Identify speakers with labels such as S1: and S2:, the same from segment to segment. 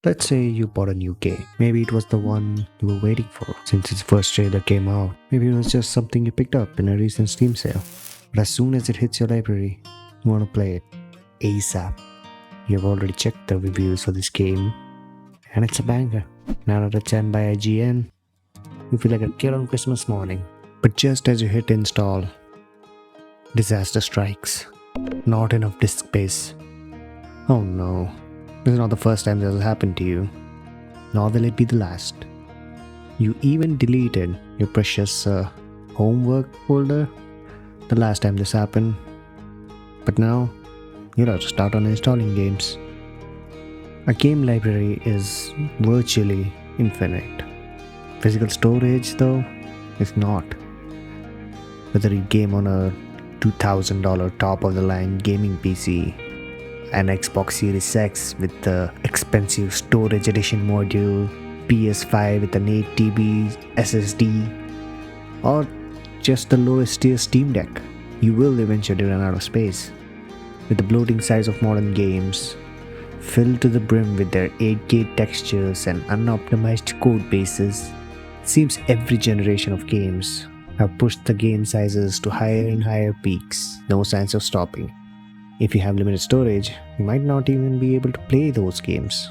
S1: Let's say you bought a new game. Maybe it was the one you were waiting for since its first trailer came out. Maybe it was just something you picked up in a recent Steam sale. But as soon as it hits your library, you want to play it ASAP. You have already checked the reviews for this game, and it's a banger. 9 out of 10 by IGN. You feel like a kid on Christmas morning. But just as you hit install, disaster strikes. Not enough disk space. Oh no. This is not the first time this has happened to you, nor will it be the last. You even deleted your precious homework folder the last time this happened, but now you'll have to start on installing games. A game library is virtually infinite. Physical storage, though, is not. Whether you game on a $2,000 top of the line gaming PC, an Xbox Series X with the expensive storage edition module, PS5 with an 8TB SSD, or just the lowest tier Steam Deck, you will eventually run out of space. With the bloating size of modern games, filled to the brim with their 8K textures and unoptimized code bases, it seems every generation of games have pushed the game sizes to higher and higher peaks, no signs of stopping. If you have limited storage, you might not even be able to play those games.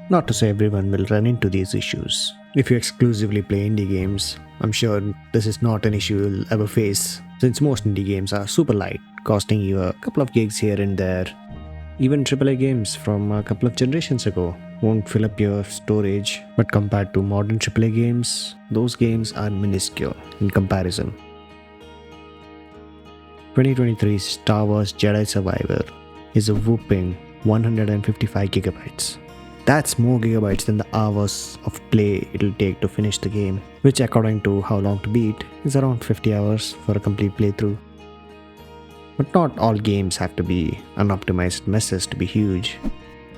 S1: Not to say everyone will run into these issues. If you exclusively play indie games, I'm sure this is not an issue you'll ever face, since most indie games are super light, costing you a couple of gigs here and there. Even AAA games from a couple of generations ago won't fill up your storage, but compared to modern AAA games, those games are minuscule in comparison. 2023's Star Wars Jedi Survivor is a whopping 155 gigabytes. That's more gigabytes than the hours of play it'll take to finish the game, which according to How Long to Beat is around 50 hours for a complete playthrough. But not all games have to be unoptimized messes to be huge.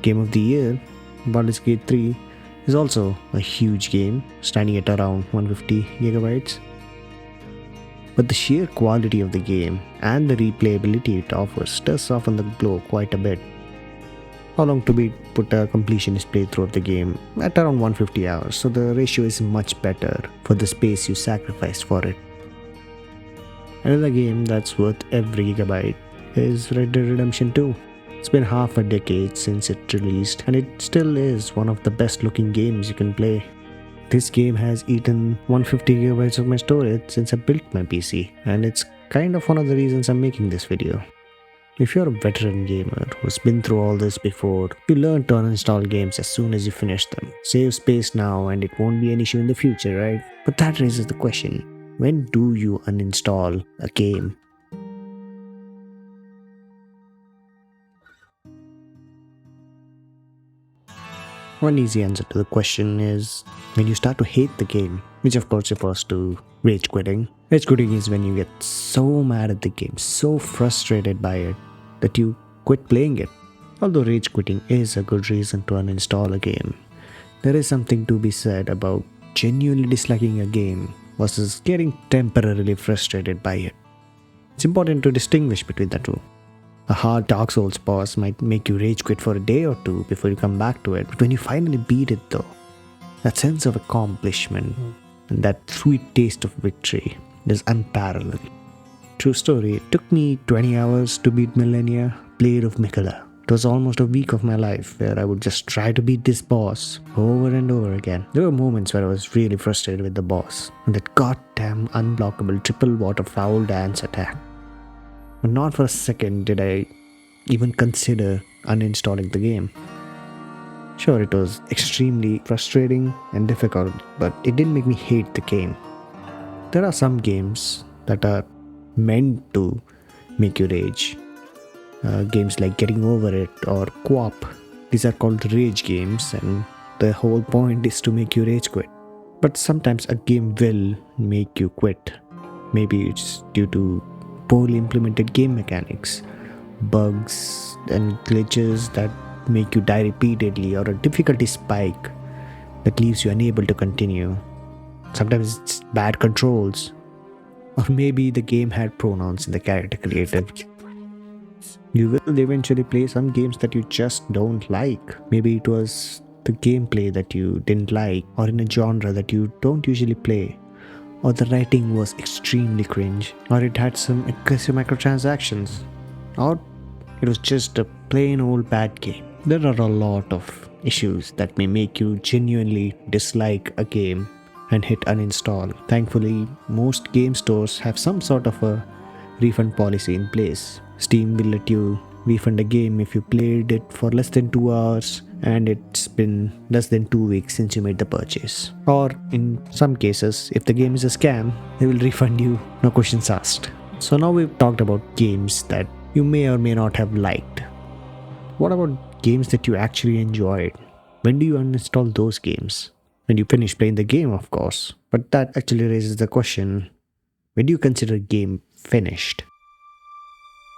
S1: Game of the Year, Baldur's Gate 3, is also a huge game, standing at around 150 gigabytes. But the sheer quality of the game and the replayability it offers does soften the blow quite a bit. How Long to Beat put a completionist playthrough of the game at around 150 hours, so the ratio is much better for the space you sacrificed for it. Another game that's worth every gigabyte is Red Dead Redemption 2. It's been half a decade since it released, and it still is one of the best looking games you can play. This game has eaten 150 gigabytes of my storage since I built my PC, and it's kind of one of the reasons I'm making this video. If you're a veteran gamer who's been through all this before, you learn to uninstall games as soon as you finish them. Save space now and it won't be an issue in the future, right? But that raises the question, when do you uninstall a game? One easy answer to the question is when you start to hate the game, which of course refers to rage quitting. Rage quitting is when you get so mad at the game, so frustrated by it, that you quit playing it. Although rage quitting is a good reason to uninstall a game, there is something to be said about genuinely disliking a game versus getting temporarily frustrated by it. It's important to distinguish between the two. A hard Dark Souls boss might make you rage quit for a day or two before you come back to it, but when you finally beat it though, that sense of accomplishment and that sweet taste of victory is unparalleled. True story, it took me 20 hours to beat Millennia, Blade of Miquella. It was almost a week of my life where I would just try to beat this boss over and over again. There were moments where I was really frustrated with the boss and that goddamn unblockable triple waterfowl dance attack. But not for a second did I even consider uninstalling the game. Sure, it was extremely frustrating and difficult, but it didn't make me hate the game. There are some games that are meant to make you rage. Games like Getting Over It or Co-op. These are called rage games, and the whole point is to make you rage quit. But sometimes a game will make you quit. Maybe it's due to poorly implemented game mechanics, bugs and glitches that make you die repeatedly, or a difficulty spike that leaves you unable to continue. Sometimes it's bad controls, or maybe the game had pronouns in the character creator. You will eventually play some games that you just don't like. Maybe it was the gameplay that you didn't like, or in a genre that you don't usually play, or the writing was extremely cringe, or it had some aggressive microtransactions, or it was just a plain old bad game. There are a lot of issues that may make you genuinely dislike a game and hit uninstall. Thankfully, most game stores have some sort of a refund policy in place. Steam will let you refund a game if you played it for less than 2 hours and it's been less than 2 weeks since you made the purchase. Or in some cases, if the game is a scam, they will refund you, no questions asked. So now we've talked about games that you may or may not have liked. What about games that you actually enjoyed? When do you uninstall those games? When you finish playing the game, of course. But that actually raises the question, when do you consider a game finished?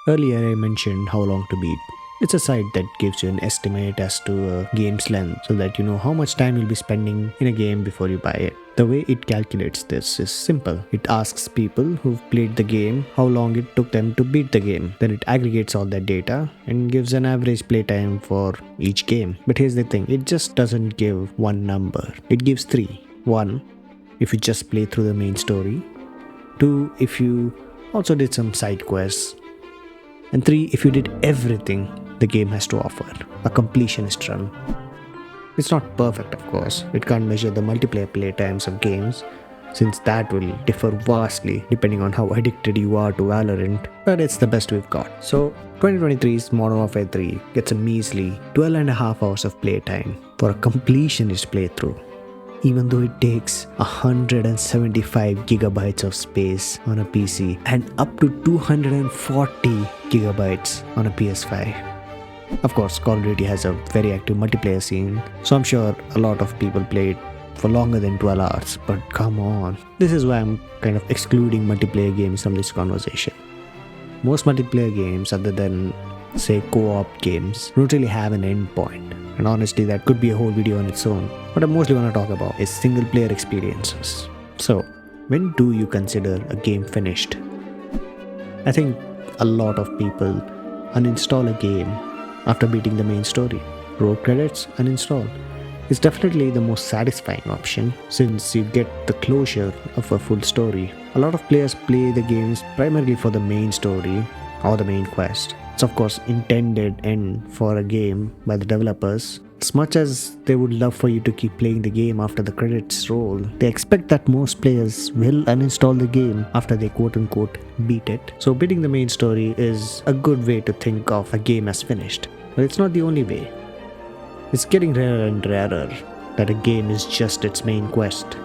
S1: Earlier I mentioned how long to beat. It's a site that gives you an estimate as to a game's length so that you know how much time you'll be spending in a game before you buy it. The way it calculates this is simple. It asks people who've played the game how long it took them to beat the game. Then it aggregates all that data and gives an average playtime for each game. But here's the thing, it just doesn't give one number. It gives three. One, if you just play through the main story. Two, if you also did some side quests. And three, if you did everything the game has to offer, a completionist run. It's not perfect, of course. It can't measure the multiplayer play times of games, since that will differ vastly depending on how addicted you are to Valorant, but it's the best we've got. So 2023's Modern Warfare 3 gets a measly 12.5 hours of playtime for a completionist playthrough, even though it takes 175 gigabytes of space on a PC and up to 240 gigabytes on a PS5. Of course, Call of Duty has a very active multiplayer scene, so I'm sure a lot of people play it for longer than 12 hours, but come on. This is why I'm kind of excluding multiplayer games from this conversation. Most multiplayer games, other than say co-op games, don't really have an end point. And honestly, that could be a whole video on its own. What I mostly want to talk about is single player experiences. So, when do you consider a game finished? I think a lot of people uninstall a game after beating the main story. Roll credits, uninstall. It's definitely the most satisfying option since you get the closure of a full story. A lot of players play the games primarily for the main story or the main quest. It's of course intended end for a game by the developers. As much as they would love for you to keep playing the game after the credits roll, they expect that most players will uninstall the game after they quote-unquote beat it. So beating the main story is a good way to think of a game as finished. But it's not the only way. It's getting rarer and rarer that a game is just its main quest.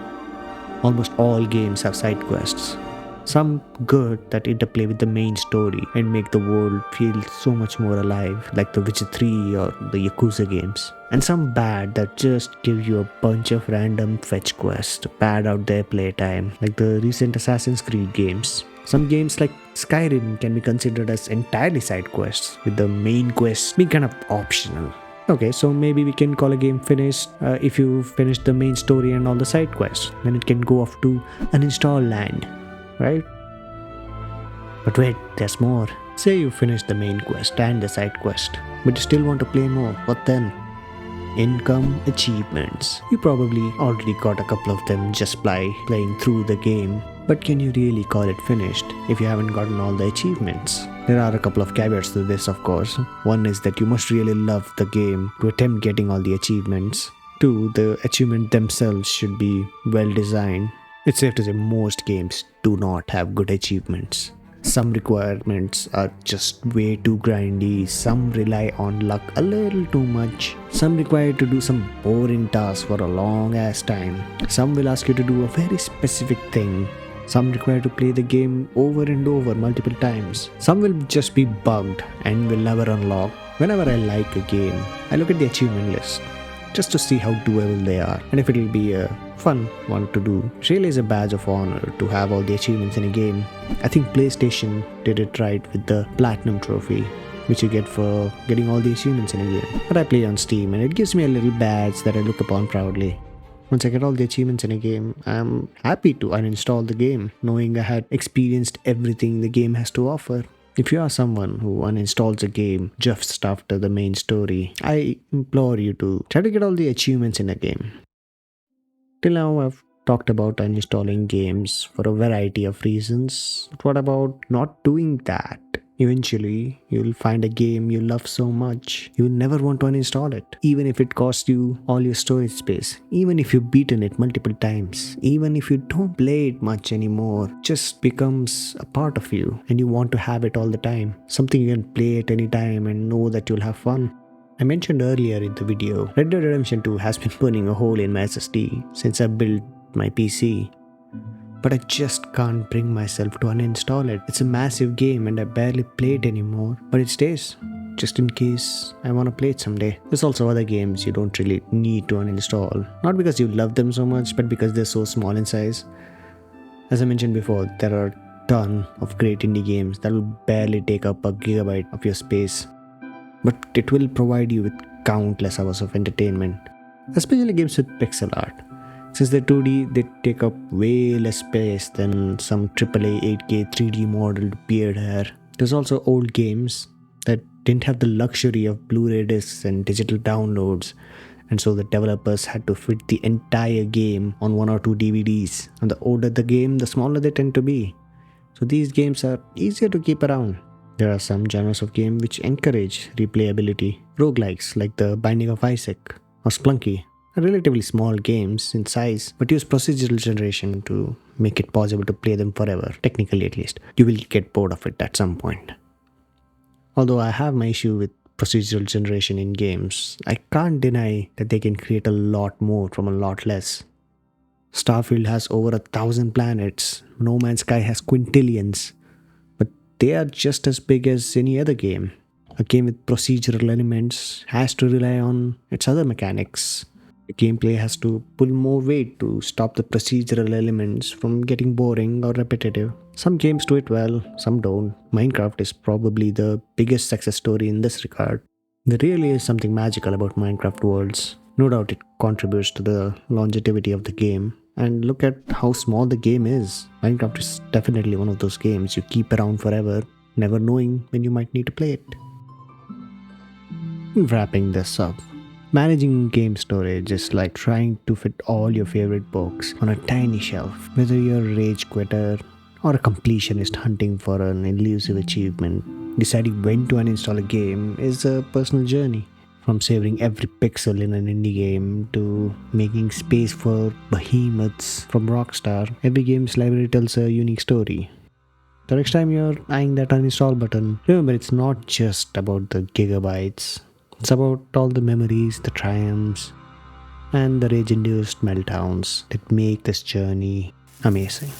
S1: Almost all games have side quests. Some good that interplay with the main story and make the world feel so much more alive, like the Witcher 3 or the Yakuza games. And some bad that just give you a bunch of random fetch quests to pad out their playtime, like the recent Assassin's Creed games. Some games like Skyrim can be considered as entirely side quests, with the main quest being kind of optional. Okay, so maybe we can call a game finished if you finish the main story and all the side quests. Then it can go off to uninstall land, right? But wait, there's more. Say you finish the main quest and the side quest, but you still want to play more. What then? Income achievements. You probably already got a couple of them just by playing through the game, but can you really call it finished if you haven't gotten all the achievements? There are a couple of caveats to this, of course. One is that you must really love the game to attempt getting all the achievements. Two, the achievements themselves should be well designed. It's safe to say most games do not have good achievements. Some requirements are just way too grindy, some rely on luck a little too much, some require you to do some boring tasks for a long ass time, some will ask you to do a very specific thing, some require to play the game over and over multiple times, some will just be bugged and will never unlock. Whenever I like a game, I look at the achievement list just to see how doable they are and if it will be a fun one to do. It really is a badge of honor to have all the achievements in a game. I think PlayStation did it right with the Platinum Trophy, which you get for getting all the achievements in a game. But I play on Steam and it gives me a little badge that I look upon proudly. Once I get all the achievements in a game, I'm happy to uninstall the game, knowing I had experienced everything the game has to offer. If you are someone who uninstalls a game just after the main story, I implore you to try to get all the achievements in a game. Till now, I've talked about uninstalling games for a variety of reasons. But what about not doing that? Eventually, you'll find a game you love so much, you'll never want to uninstall it. Even if it costs you all your storage space, even if you've beaten it multiple times, even if you don't play it much anymore, just becomes a part of you and you want to have it all the time. Something you can play at any time and know that you'll have fun. I mentioned earlier in the video, Red Dead Redemption 2 has been burning a hole in my SSD since I built my PC. But I just can't bring myself to uninstall it. It's a massive game and I barely play it anymore. But it stays, just in case I want to play it someday. There's also other games you don't really need to uninstall. Not because you love them so much, but because they're so small in size. As I mentioned before, there are a ton of great indie games that will barely take up a gigabyte of your space. But it will provide you with countless hours of entertainment, especially games with pixel art. Since they're 2D, they take up way less space than some AAA 8K 3D modeled beard hair. There's also old games that didn't have the luxury of Blu-ray discs and digital downloads, and so the developers had to fit the entire game on 1 or 2 DVDs. And the older the game, the smaller they tend to be. So these games are easier to keep around. There are some genres of game which encourage replayability. Roguelikes like The Binding of Isaac or Splunky are relatively small games in size but use procedural generation to make it possible to play them forever, technically at least. You will get bored of it at some point. Although I have my issue with procedural generation in games, I can't deny that they can create a lot more from a lot less. Starfield has over 1,000 planets, No Man's Sky has quintillions, but they are just as big as any other game. A game with procedural elements has to rely on its other mechanics. The gameplay has to pull more weight to stop the procedural elements from getting boring or repetitive. Some games do it well, some don't. Minecraft is probably the biggest success story in this regard. There really is something magical about Minecraft worlds. No doubt it contributes to the longevity of the game. And look at how small the game is. Minecraft is definitely one of those games you keep around forever, never knowing when you might need to play it. Wrapping this up, managing game storage is like trying to fit all your favorite books on a tiny shelf. Whether you're a rage quitter or a completionist hunting for an elusive achievement, deciding when to uninstall a game is a personal journey. From savoring every pixel in an indie game to making space for behemoths from Rockstar, every game's library tells a unique story. The next time you're eyeing that uninstall button, remember it's not just about the gigabytes. It's about all the memories, the triumphs, and the rage-induced meltdowns that make this journey amazing.